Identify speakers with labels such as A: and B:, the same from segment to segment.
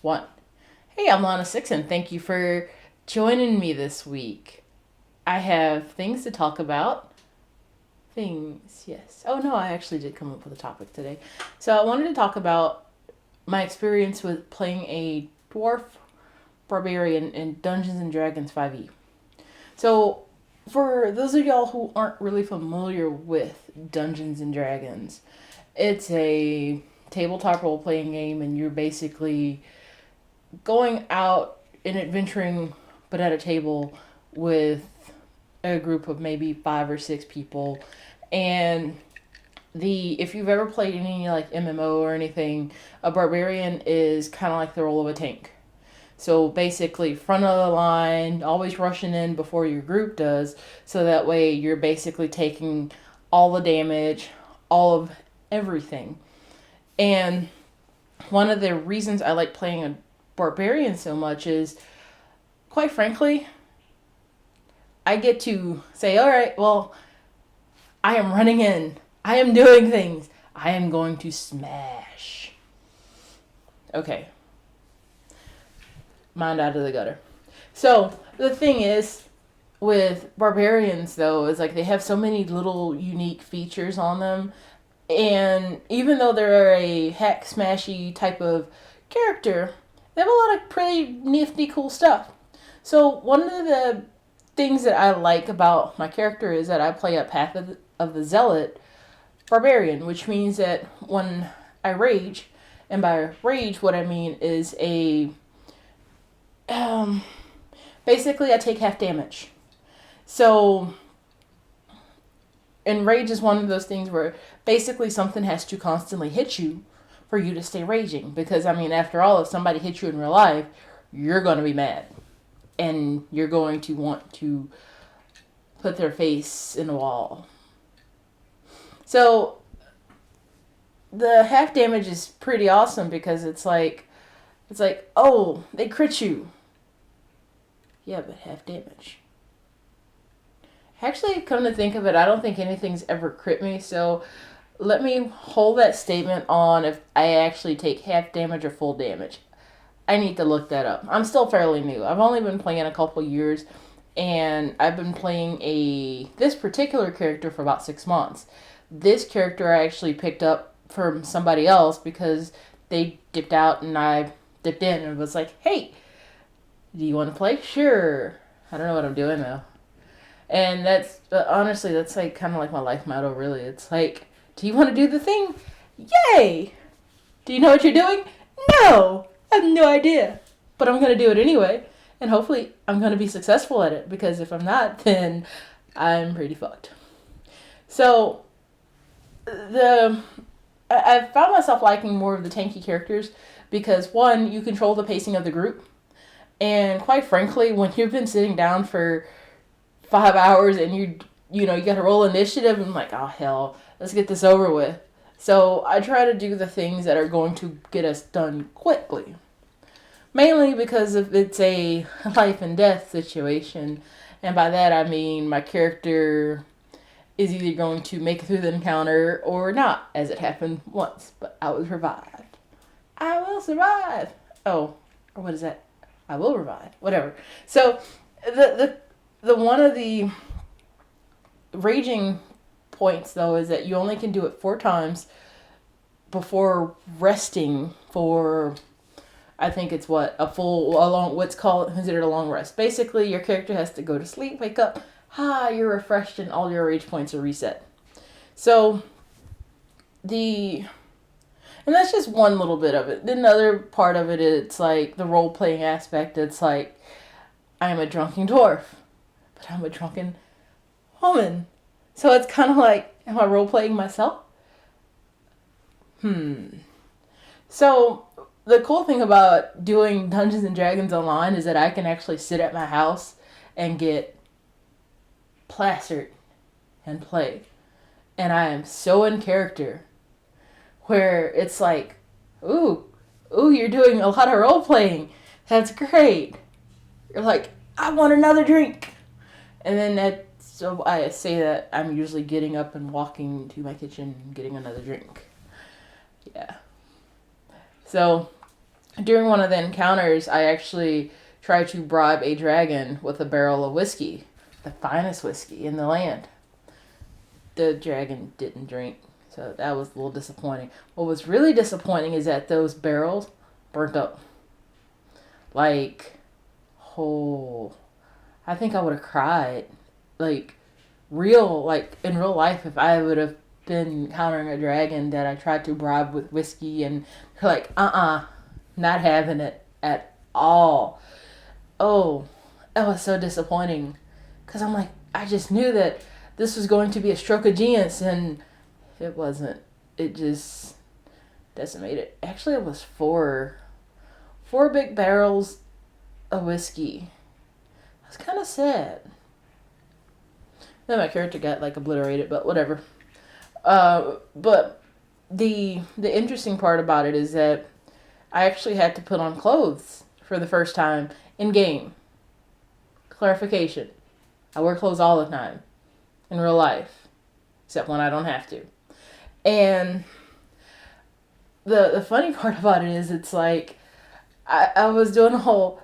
A: One. Hey, I'm Lana 6, and thank you for joining me this week. I have things to talk about. Things, yes. Oh no, I actually did come up with a topic today. So I wanted to talk about my experience with playing a dwarf barbarian in Dungeons and Dragons 5e. So, for those of y'all who aren't really familiar with Dungeons and Dragons, it's a tabletop role playing game, and you're basically going out and adventuring, but at a table with a group of maybe 5 or 6 people. And the if you've ever played any like MMO or anything, a barbarian is kind of like the role of a tank. So basically, front of the line, always rushing in before your group does, so that way you're basically taking all the damage, all of everything. And one of the reasons I like playing a barbarian so much is, quite frankly, I get to say, all right, well, I am running in. I am doing things. I am going to smash. Okay. Mind out of the gutter. So, the thing is, with barbarians, though, is like they have so many little unique features on them. And even though they're a hack smashy type of character, they have a lot of pretty nifty, cool stuff. So, one of the things that I like about my character is that I play a Path of the Zealot barbarian, which means that when I rage, and by rage, what I mean is um, basically I take half damage. So, and rage is one of those things where basically something has to constantly hit you for you to stay raging. Because, I mean, after all, if somebody hits you in real life, you're going to be mad. And you're going to want to put their face in a wall. So, the half damage is pretty awesome because it's like, oh, they crit you. Yeah, but half damage. Actually, come to think of it, I don't think anything's ever crit me, so let me hold that statement on if I actually take half damage or full damage. I need to look that up. I'm still fairly new. I've only been playing a couple years, and I've been playing this particular character for about 6 months. This character I actually picked up from somebody else because they dipped out and I dipped in and was like, hey, do you want to play? Sure. I don't know what I'm doing though. And that's, honestly, that's like kind of like my life motto, really. It's like, do you want to do the thing? Yay! Do you know what you're doing? No! I have no idea. But I'm going to do it anyway. And hopefully I'm going to be successful at it. Because if I'm not, then I'm pretty fucked. So, I found myself liking more of the tanky characters. Because, one, you control the pacing of the group. And quite frankly, when you've been sitting down for 5 hours and you got to roll initiative, and I'm like, oh hell, let's get this over with. So I try to do the things that are going to get us done quickly. Mainly because if it's a life and death situation, and by that I mean my character is either going to make it through the encounter or not, as it happened once, but I was revived. I will survive. Oh, or what is that? I will revive. Whatever. So the one of the raging points though is that you only can do it 4 times before resting for, I think it's what's called considered a long rest. Basically, your character has to go to sleep, wake up, you're refreshed, and all your rage points are reset. So and that's just one little bit of it. Then another part of it, it's like the role playing aspect. It's like, I'm a drunken dwarf, but I'm a drunken woman. So it's kind of like, am I role playing myself? So the cool thing about doing Dungeons and Dragons online is that I can actually sit at my house and get plastered and play. And I am so in character where it's like, ooh, you're doing a lot of role playing. That's great. You're like, I want another drink. And then so I say that I'm usually getting up and walking to my kitchen and getting another drink. Yeah. So during one of the encounters, I actually tried to bribe a dragon with a barrel of whiskey, the finest whiskey in the land. The dragon didn't drink, so that was a little disappointing. What was really disappointing is that those barrels burnt up. Like, oh, I think I would have cried. Like, like in real life, if I would have been encountering a dragon that I tried to bribe with whiskey and like, not having it at all. Oh, that was so disappointing. Because I'm like, I just knew that this was going to be a stroke of genius, and it wasn't. It just decimated. Actually, it was four big barrels of whiskey. I was kind of sad. Then my character got like obliterated, but whatever. But the interesting part about it is that I actually had to put on clothes for the first time in game. Clarification: I wear clothes all the time in real life, except when I don't have to. And the funny part about it is, it's like I was doing a whole,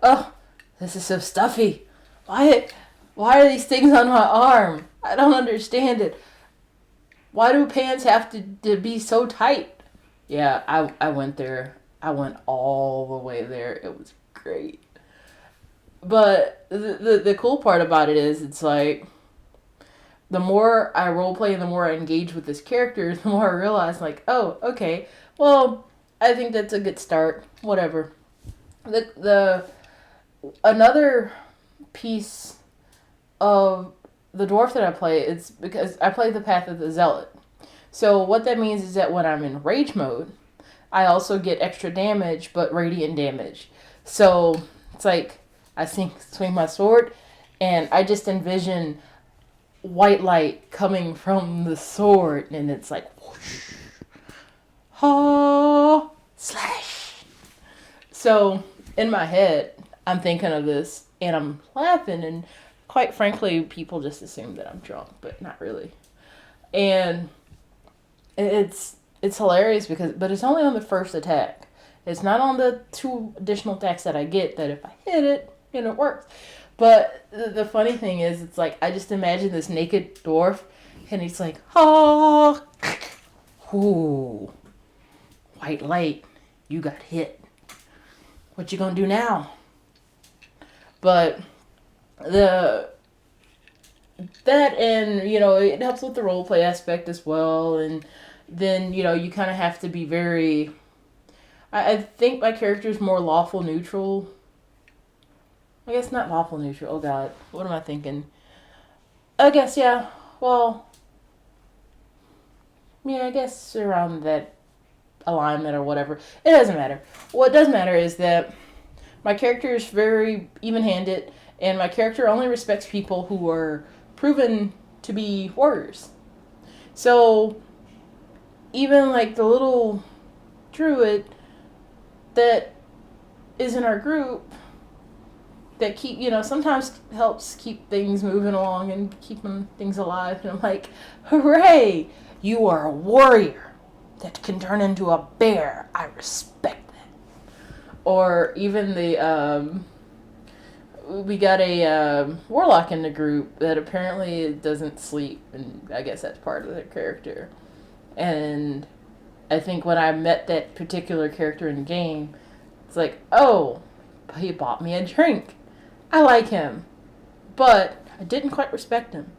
A: oh, this is so stuffy. Why are these things on my arm? I don't understand it. Why do pants have to be so tight? Yeah, I went there. I went all the way there. It was great. But the cool part about it is, it's like, the more I roleplay and the more I engage with this character, the more I realize, like, oh, okay, well, I think that's a good start. Whatever. The another piece of the dwarf that I play, it's because I play the path of the zealot. So what that means is that when I'm in rage mode, I also get extra damage, but radiant damage. So it's like I swing my sword, and I just envision white light coming from the sword, and it's like whoosh, ha, slash. So in my head, I'm thinking of this, and I'm laughing, and quite frankly, people just assume that I'm drunk, but not really. And it's hilarious but it's only on the first attack. It's not on the 2 additional attacks that I get, that if I hit it, it works. But the funny thing is, it's like, I just imagine this naked dwarf, and he's like, oh, ooh, white light, you got hit. What you gonna do now? But that, and, it helps with the roleplay aspect as well, and then, you kind of have to be very, I think my character is more lawful neutral. I guess not lawful neutral. Oh God, what am I thinking? I guess, yeah. Well, yeah, I guess around that alignment or whatever. It doesn't matter. What does matter is that my character is very even-handed, and my character only respects people who are proven to be warriors. So even like the little druid that is in our group, that sometimes helps keep things moving along and keeping things alive. And I'm like, hooray! You are a warrior that can turn into a bear. I respect that. Or even we got a warlock in the group that apparently doesn't sleep, and I guess that's part of their character. And I think when I met that particular character in the game, it's like, oh, he bought me a drink. I like him, but I didn't quite respect him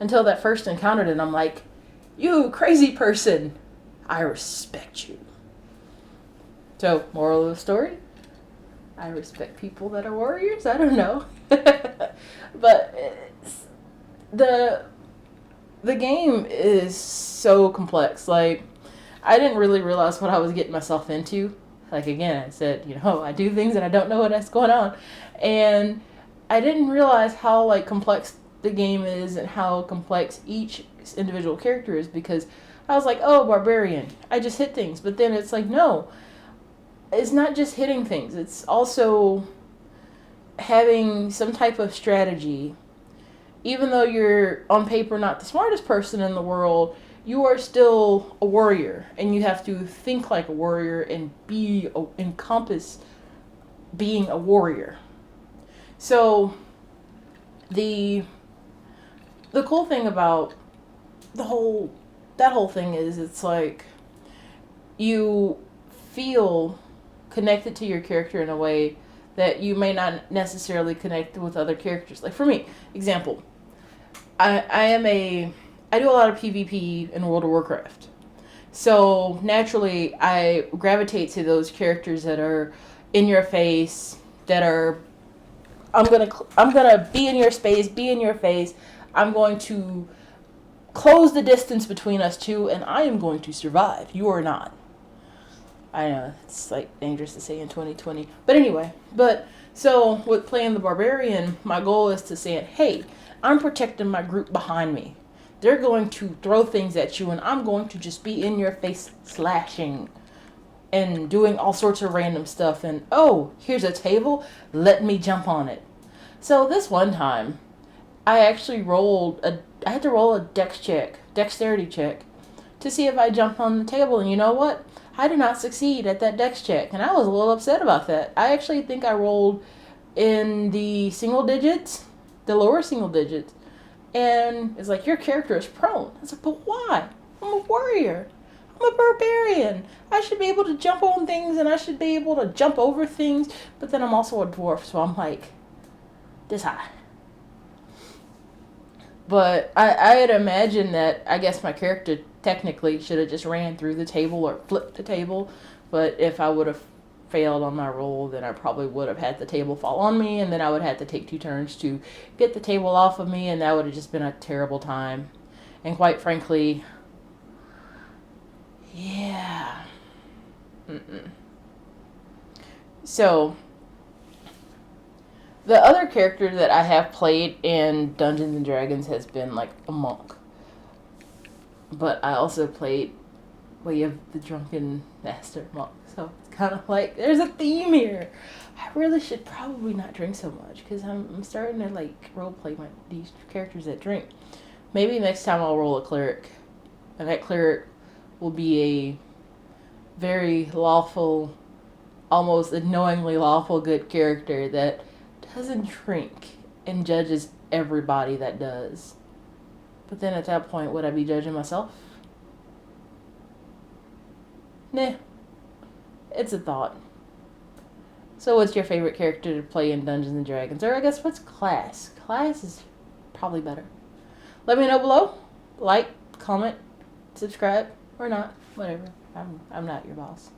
A: until that first encounter, and I'm like, you crazy person, I respect you. So, moral of the story, I respect people that are warriors. I don't know. But the game is so complex. Like, I didn't really realize what I was getting myself into. Like, again, I said, I do things and I don't know what's going on. And I didn't realize how, like, complex the game is and how complex each individual character is, because I was like, oh, barbarian, I just hit things. But then it's like, no, it's not just hitting things. It's also having some type of strategy. Even though you're, on paper, not the smartest person in the world, you are still a warrior, and you have to think like a warrior and encompass being a warrior. So the the cool thing about the whole that whole thing is, it's like you feel connected to your character in a way that you may not necessarily connect with other characters. Like for me, example, I do a lot of PvP in World of Warcraft. So naturally, I gravitate to those characters that are in your face, that are I'm gonna be in your space, be in your face. I'm going to close the distance between us two, and I am going to survive. You are not. I know it's like dangerous to say in 2020, but anyway. But so with playing the Barbarian, my goal is to say, hey, I'm protecting my group behind me. They're going to throw things at you, and I'm going to just be in your face slashing and doing all sorts of random stuff. And oh, here's a table, let me jump on it. So this one time, I actually I had to roll a dexterity check, to see if I jumped on the table. And you know what? I did not succeed at that dex check, and I was a little upset about that. I actually think I rolled in the single digits, the lower single digits, and it's like, your character is prone. I was like, but why? I'm a warrior. I'm a barbarian. I should be able to jump on things, and I should be able to jump over things, but then I'm also a dwarf, so I'm like this high. But I had imagined that, I guess my character technically should have just ran through the table or flipped the table. But if I would have failed on my roll, then I probably would have had the table fall on me, and then I would have had to take 2 turns to get the table off of me, and that would have just been a terrible time. And quite frankly, yeah. Mm-mm. So, the other character that I have played in Dungeons and Dragons has been like a monk. But I also played Way of the Drunken Master Monk. So it's kind of like, there's a theme here. I really should probably not drink so much, because I'm starting to like roleplay these characters that drink. Maybe next time I'll roll a cleric. And that cleric will be a very lawful, almost annoyingly lawful good character that doesn't drink and judges everybody that does. But then at that point, would I be judging myself? Nah. It's a thought. So what's your favorite character to play in Dungeons and Dragons? Or I guess, what's class? Class is probably better. Let me know below. Like, comment, subscribe, or not. Whatever. I'm not your boss.